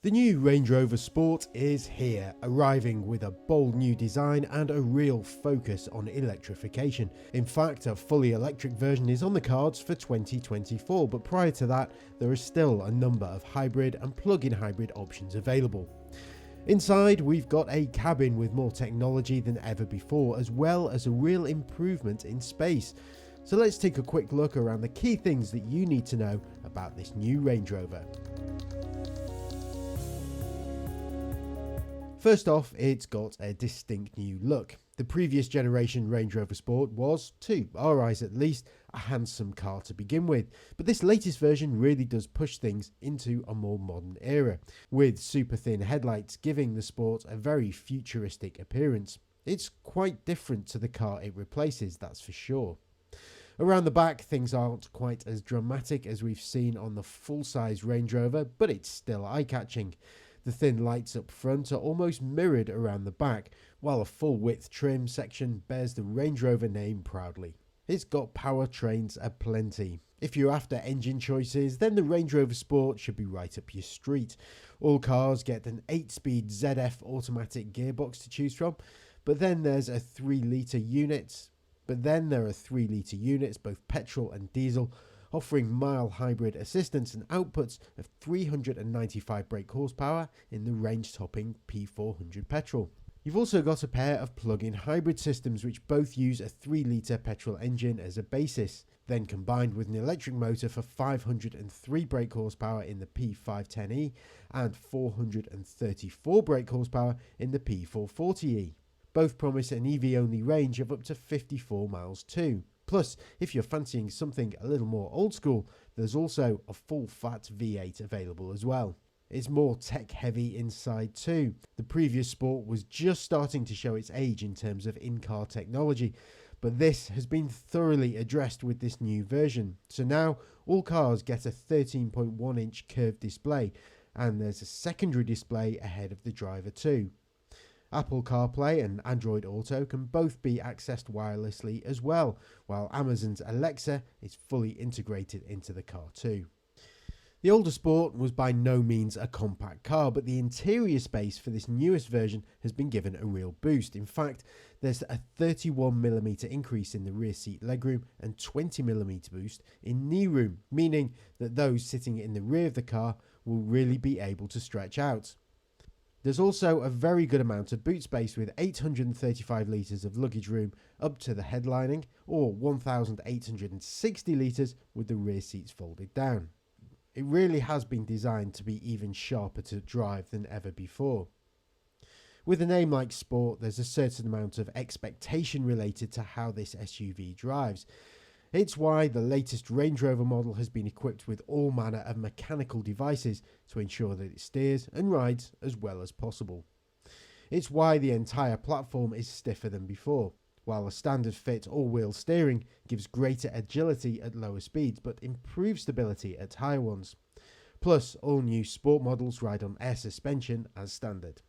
The new Range Rover Sport is here, arriving with a bold new design and a real focus on electrification. In fact, a fully electric version is on the cards for 2024, but prior to that, there are still a number of hybrid and plug-in hybrid options available. Inside, we've got a cabin with more technology than ever before, as well as a real improvement in space. So let's take a quick look around the key things that you need to know about this new Range Rover. First off, it's got a distinct new look. The previous generation Range Rover Sport was, to our eyes at least, a handsome car to begin with, but this latest version really does push things into a more modern era, with super thin headlights giving the Sport a very futuristic appearance. It's quite different to the car it replaces, that's for sure. Around the back, things aren't quite as dramatic as we've seen on the full-size Range Rover, but it's still eye-catching. The thin lights up front are almost mirrored around the back, while a full-width trim section bears the Range Rover name proudly. It's got powertrains aplenty. If you're after engine choices, then the Range Rover Sport should be right up your street. All cars get an 8-speed ZF automatic gearbox to choose from, but then there's a 3-litre unit. There are 3-litre units, both petrol and diesel, offering mild hybrid assistance and outputs of 395 brake horsepower in the range-topping P400 petrol. You've also got a pair of plug-in hybrid systems which both use a 3-litre petrol engine as a basis, then combined with an electric motor for 503 brake horsepower in the P510e and 434 brake horsepower in the P440e. Both promise an EV-only range of up to 54 miles too. Plus, if you're fancying something a little more old school, there's also a full-fat V8 available as well. It's more tech-heavy inside too. The previous Sport was just starting to show its age in terms of in-car technology, but this has been thoroughly addressed with this new version. So now, all cars get a 13.1-inch curved display, and there's a secondary display ahead of the driver too. Apple CarPlay and Android Auto can both be accessed wirelessly as well, while Amazon's Alexa is fully integrated into the car too. The older Sport was by no means a compact car, but the interior space for this newest version has been given a real boost. In fact, there's a 31mm increase in the rear seat legroom and 20mm boost in knee room, meaning that those sitting in the rear of the car will really be able to stretch out. There's also a very good amount of boot space with 835 litres of luggage room up to the headlining, or 1,860 litres with the rear seats folded down. It really has been designed to be even sharper to drive than ever before. With a name like Sport, there's a certain amount of expectation related to how this SUV drives. It's why the latest Range Rover model has been equipped with all manner of mechanical devices to ensure that it steers and rides as well as possible. It's why the entire platform is stiffer than before, while a standard fit all-wheel steering gives greater agility at lower speeds but improves stability at higher ones. Plus, all new Sport models ride on air suspension as standard.